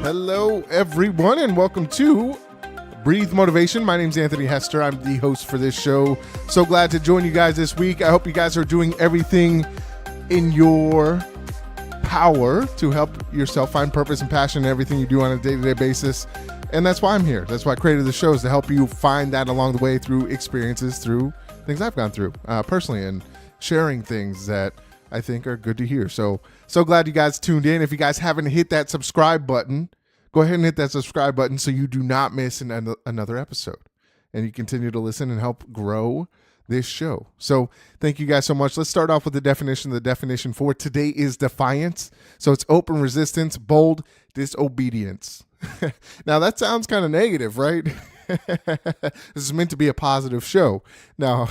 Hello, everyone, and welcome to Breathe Motivation. My name's Anthony Hester. I'm the host for this show. So glad to join you guys this week. I hope you guys are doing everything in your power to help yourself find purpose and passion in everything you do on a day-to-day basis. And that's why I'm here. That's why I created the show, is to help you find that along the way through experiences, through things I've gone through personally, and sharing things that I think are good to hear. So glad you guys tuned in. If you guys haven't hit that subscribe button, go ahead and hit that subscribe button so you do not miss another episode, and you continue to listen and help grow this show. So thank you guys so much. Let's start off with the definition. The definition for today is defiance. So it's open resistance, bold disobedience. Now that sounds kind of negative, right? This is meant to be a positive show. No,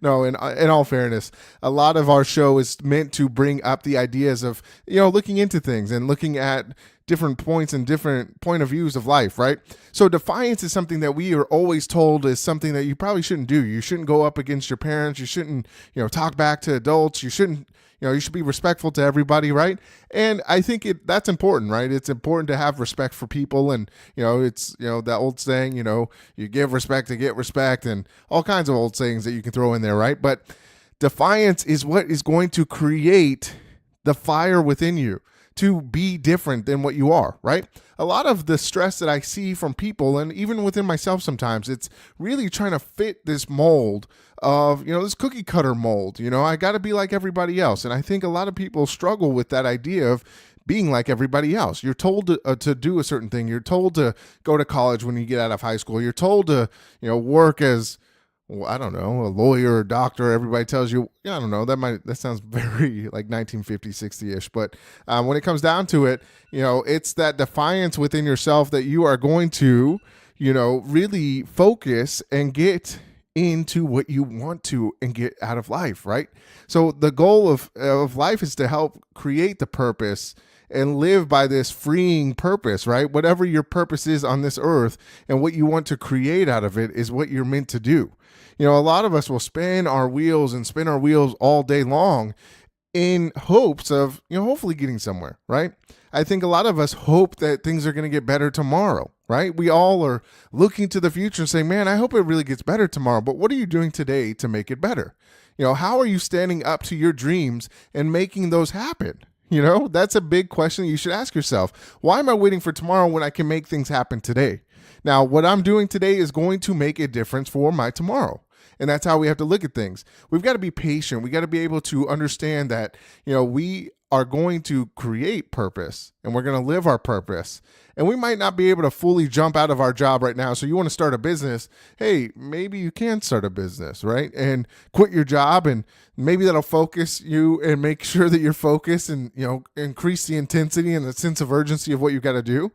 in all fairness, a lot of our show is meant to bring up the ideas of, looking into things and looking at different points and different point of views of life, right? So defiance is something that we are always told is something that you probably shouldn't do. You shouldn't go up against your parents. You shouldn't, talk back to adults. You shouldn't, you should be respectful to everybody, right? And I think that's important, right? It's important to have respect for people. And, it's, that old saying, you give respect to get respect, and all kinds of old sayings that you can throw in there, right? But defiance is what is going to create the fire within you to be different than what you are, right? A lot of the stress that I see from people, and even within myself sometimes, it's really trying to fit this mold of, this cookie cutter mold. I got to be like everybody else. And I think a lot of people struggle with that idea of being like everybody else. You're told to do a certain thing. You're told to go to college when you get out of high school. You're told to, work as, I don't know, a lawyer or doctor. Everybody tells you, I don't know, that sounds very like 1950, 60-ish. But when it comes down to it, it's that defiance within yourself that you are going to, really focus and get into what you want to and get out of life, right? So the goal of life is to help create the purpose and live by this freeing purpose, right? Whatever your purpose is on this earth and what you want to create out of it is what you're meant to do. A lot of us will spin our wheels all day long in hopes of, hopefully getting somewhere, right? I think a lot of us hope that things are going to get better tomorrow, right? We all are looking to the future and saying, man, I hope it really gets better tomorrow. But what are you doing today to make it better? How are you standing up to your dreams and making those happen? That's a big question that you should ask yourself. Why am I waiting for tomorrow when I can make things happen today? Now, what I'm doing today is going to make a difference for my tomorrow. And that's how we have to look at things. We've got to be patient. We got to be able to understand that, we are going to create purpose and we're going to live our purpose. And we might not be able to fully jump out of our job right now. So you want to start a business. Hey, maybe you can start a business, right? And quit your job, and maybe that'll focus you and make sure that you're focused and, increase the intensity and the sense of urgency of what you got to do.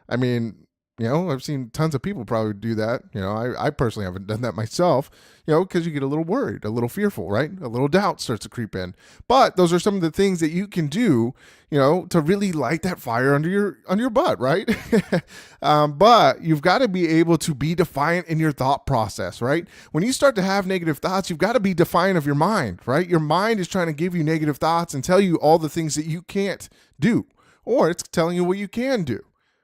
I mean, I've seen tons of people probably do that. I personally haven't done that myself, because you get a little worried, a little fearful, right? A little doubt starts to creep in. But those are some of the things that you can do, to really light that fire under your butt, right? But you've got to be able to be defiant in your thought process, right? When you start to have negative thoughts, you've got to be defiant of your mind, right? Your mind is trying to give you negative thoughts and tell you all the things that you can't do, or it's telling you what you can do,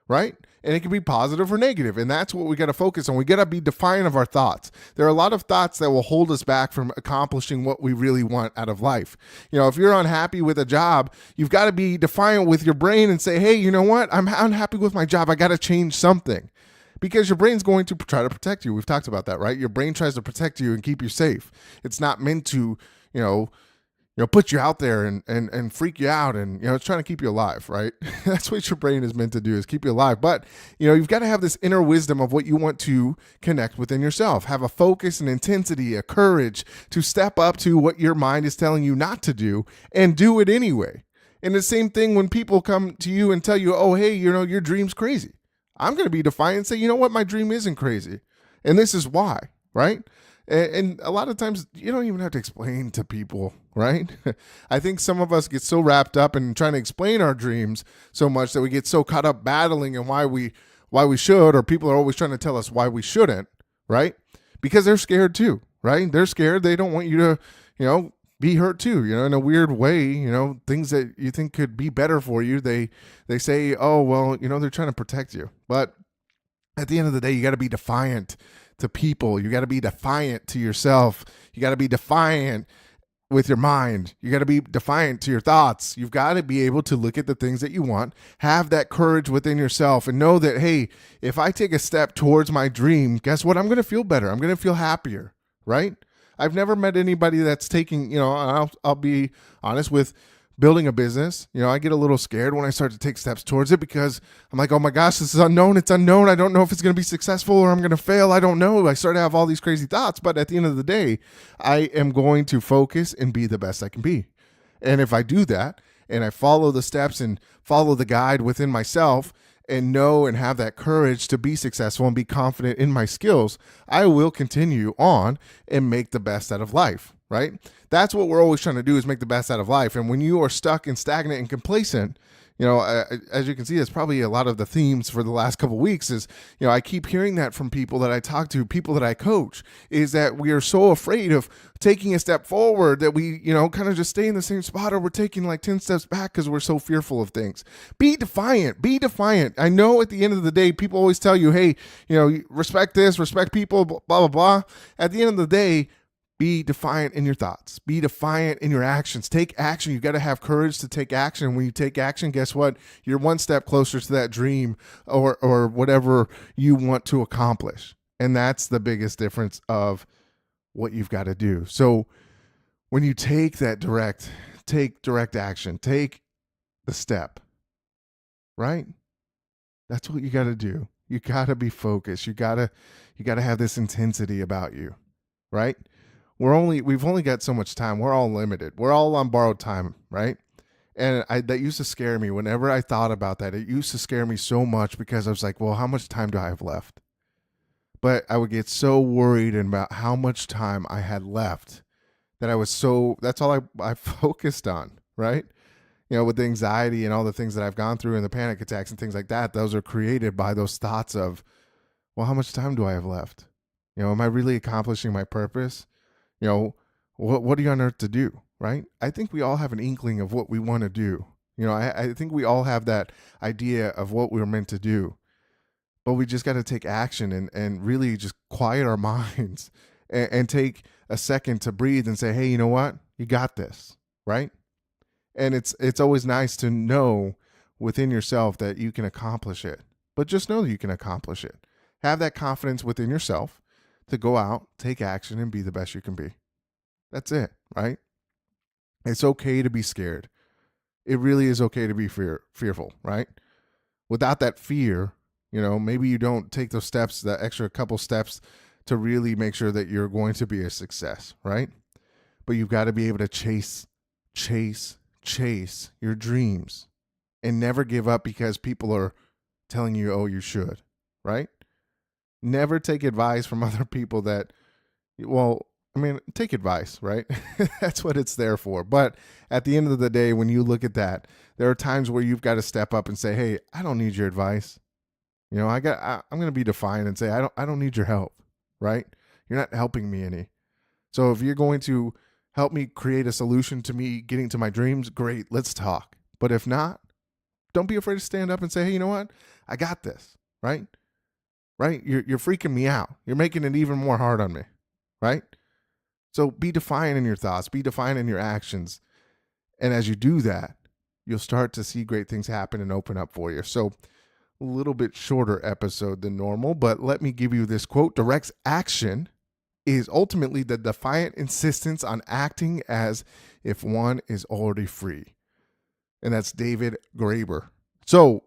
right? And it can be positive or negative. And that's what we got to focus on. We got to be defiant of our thoughts. There are a lot of thoughts that will hold us back from accomplishing what we really want out of life. If you're unhappy with a job, you've got to be defiant with your brain and say, hey, you know what? I'm unhappy with my job. I got to change something. Because your brain's going to try to protect you. We've talked about that, right? Your brain tries to protect you and keep you safe. It's not meant to, put you out there and freak you out, and, it's trying to keep you alive, right? That's what your brain is meant to do, is keep you alive. But, you've got to have this inner wisdom of what you want to connect within yourself. Have a focus and intensity, a courage to step up to what your mind is telling you not to do and do it anyway. And the same thing when people come to you and tell you, oh, hey, your dream's crazy. I'm going to be defiant and say, you know what? My dream isn't crazy. And this is why, right? And a lot of times you don't even have to explain to people, right? I think some of us get so wrapped up in trying to explain our dreams so much that we get so caught up battling and why we should, or people are always trying to tell us why we shouldn't, right? Because they're scared too, right? They're scared. They don't want you to, be hurt too, in a weird way. Things that you think could be better for you, they say, oh, well, they're trying to protect you. But at the end of the day, you got to be defiant to people. You got to be defiant to yourself. You got to be defiant with your mind. You got to be defiant to your thoughts. You've got to be able to look at the things that you want, have that courage within yourself, and know that, hey, if I take a step towards my dream, guess what? I'm going to feel better. I'm going to feel happier, right? I've never met anybody that's taking, I'll be honest with building a business. I get a little scared when I start to take steps towards it because I'm like, oh my gosh, this is unknown. It's unknown. I don't know if it's going to be successful or I'm going to fail. I don't know. I start to have all these crazy thoughts. But at the end of the day, I am going to focus and be the best I can be. And if I do that and I follow the steps and follow the guide within myself and know and have that courage to be successful and be confident in my skills, I will continue on and make the best out of life, right? That's what we're always trying to do, is make the best out of life. And when you are stuck and stagnant and complacent, as you can see, it's probably a lot of the themes for the last couple of weeks is, I keep hearing that from people that I talk to, people that I coach, is that we are so afraid of taking a step forward that we, kind of just stay in the same spot, or we're taking like 10 steps back because we're so fearful of things. Be defiant. Be defiant. I know at the end of the day, people always tell you, hey, respect this, respect people, blah, blah, blah. At the end of the day, be defiant in your thoughts. Be defiant in your actions. Take action. You got to have courage to take action. When you take action, guess what? You're one step closer to that dream or whatever you want to accomplish. And that's the biggest difference of what you've got to do. So when you take direct action, take the step, right? That's what you got to do. You got to be focused. You got to have this intensity about you, right? We've only got so much time. We're all limited. We're all on borrowed time, right? And that used to scare me. Whenever I thought about that, it used to scare me so much because I was like, well, how much time do I have left? But I would get so worried about how much time I had left that that's all I focused on, right? With the anxiety and all the things that I've gone through and the panic attacks and things like that, those are created by those thoughts of, well, how much time do I have left? Am I really accomplishing my purpose? What are you on earth to do, right? I think we all have an inkling of what we want to do. I think we all have that idea of what we're meant to do, but we just got to take action and really just quiet our minds and take a second to breathe and say, hey, you know what? You got this, right? And it's always nice to know within yourself that you can accomplish it, but just know that you can accomplish it. Have that confidence within yourself to go out, take action, and be the best you can be. That's it, right? It's okay to be scared. It really is okay to be fearful, right? Without that fear, maybe you don't take those steps, that extra couple steps to really make sure that you're going to be a success, right? But you've got to be able to chase your dreams and never give up because people are telling you, oh, you should, right? Never take advice from other people take advice, right? That's what it's there for. But at the end of the day, when you look at that, there are times where you've got to step up and say, hey, I don't need your advice. I'm going to be defiant and say, I don't need your help, right? You're not helping me any. So if you're going to help me create a solution to me getting to my dreams, great, let's talk. But if not, don't be afraid to stand up and say, hey, you know what? I got this, right? Right? You're freaking me out. You're making it even more hard on me, right? So be defiant in your thoughts, be defiant in your actions. And as you do that, you'll start to see great things happen and open up for you. So a little bit shorter episode than normal, but let me give you this quote. Direct action is ultimately the defiant insistence on acting as if one is already free. And that's David Graeber. So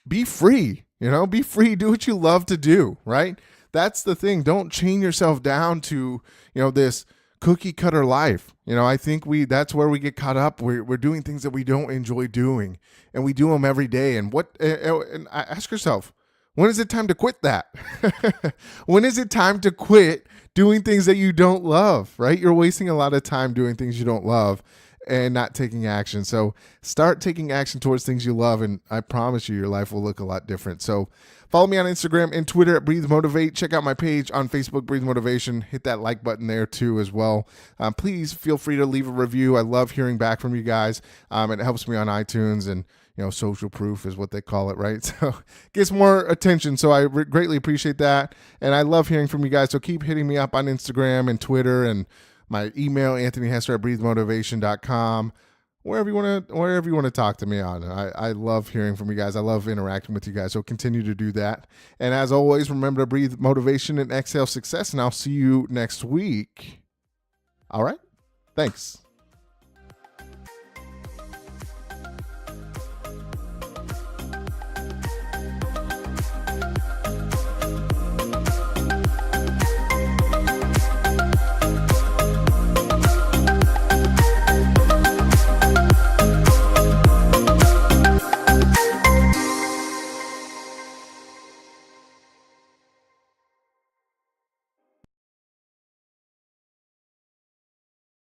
be free. Be free, do what you love to do, right? That's the thing. Don't chain yourself down to, this cookie cutter life. I think that's where we get caught up. We're doing things that we don't enjoy doing, and we do them every day. And and ask yourself, when is it time to quit that? When is it time to quit doing things that you don't love, right? You're wasting a lot of time doing things you don't love. and not taking action. So start taking action towards things you love, and I promise you your life will look a lot different. So follow me on Instagram and Twitter at Breathe Motivate. Check out my page on Facebook, Breathe Motivation. Hit that like button there too as well. Please feel free to leave a review. I love hearing back from you guys. It helps me on iTunes, and social proof is what they call it, right? So it gets more attention. So I greatly appreciate that. And I love hearing from you guys. So keep hitting me up on Instagram and Twitter, and my email, anthonyhester@breathemotivation.com. Wherever you want to talk to me on. I love hearing from you guys. I love interacting with you guys. So continue to do that. And as always, remember to breathe motivation and exhale success. And I'll see you next week. All right. Thanks.